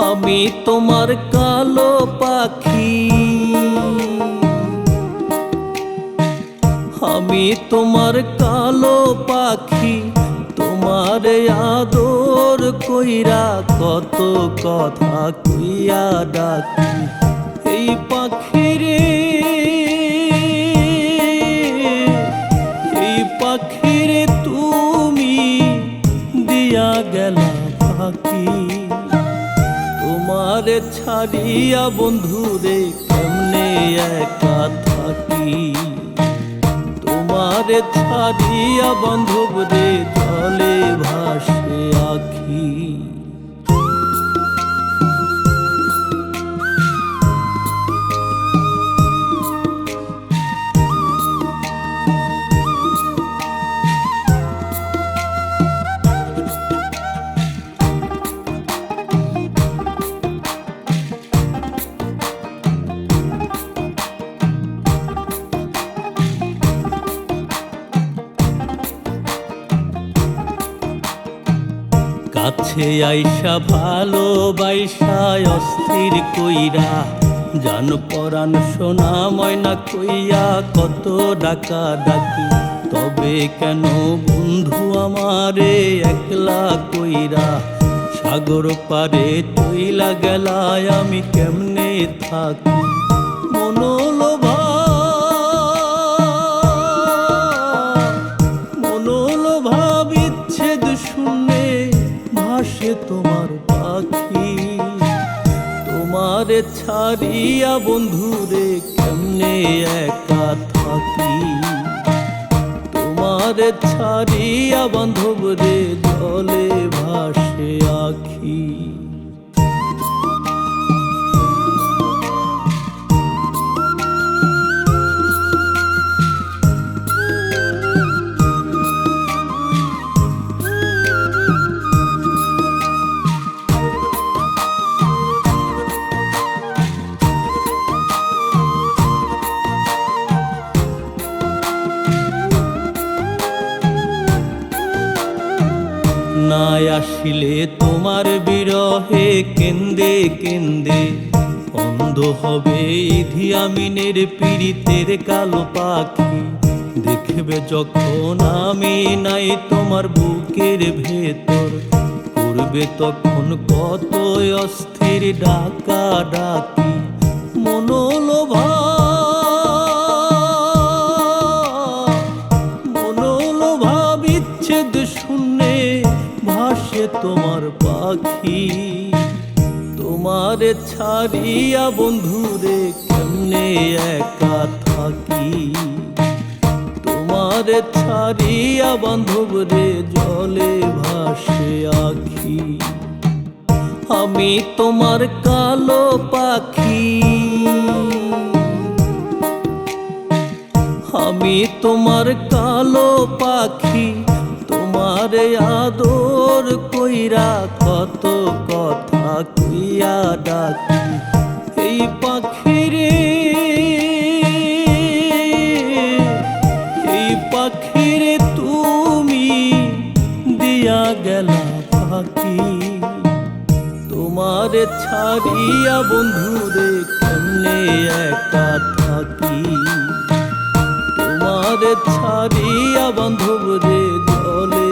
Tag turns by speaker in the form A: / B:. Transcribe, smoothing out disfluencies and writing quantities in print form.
A: আমি তোমার কালো পাখি, আমি তোমার কালো পাখি, তোমার আদর কইরা কত কথা কইয়া ডাকি। এই পাখিরে, এই পাখিরে তুমি দিয়া গেলা ফাঁকি। তোমারে ছাড়িয়া বন্ধুরে কেমনে একা থাকি। তোমারে ছাড়িয়া বান্ধবরে জলে ভাসে আখি। কাছে আইসা ভালোবাইসা অস্থির কইরা, জান পরাণ সোনা ময়না কইয়া কত ডাকা ডাকি। তবে কেন বন্ধু আমারে একলা কইরা, সাগর পারে তৈলা গেলায় আমি কেমনে থাকি। মনোলোভা, মনোলোভা বিচ্ছেদ শুনে ভাসে তোমার পাখি। তোমারে ছাড়িয়া বন্ধুরে কেমনে একা থাকি। তোমারে ছাড়িয়া বান্ধবরে জলে ভাসে আখি। না আসিলে তোমার বিরহে কেন্দে কেন্দে অন্ধ হবে ইধি আমিনের পীড়িতের কালো পাখি। দেখবে যখন আমি নাই তোমার বুকের ভেতর, করবে তখন কত অস্থির ডাকা ডাকি। মনোলোভা, মনোলোভা বিচ্ছেদ শুনে ভাসে তোমার পাখি। তোমারে ছাড়িয়া বন্ধুরে কেমনে একা থাকি। তোমারে ছাড়িয়া বান্ধবরে জলে ভাসে আখি। আমি তোমার কালো পাখি, আমি তোমার কালো পাখি, তোমারে আদর কইরা কত কথা কইয়া ডাকি। এই পাখিরে, এই পাখিরে তুমি দিয়া গেলা ফাঁকি। তোমারে ছাড়িয়া বন্ধুরে কেমনে একা থাকি। তোমারে ছাড়িয়া বান্ধবরে জলে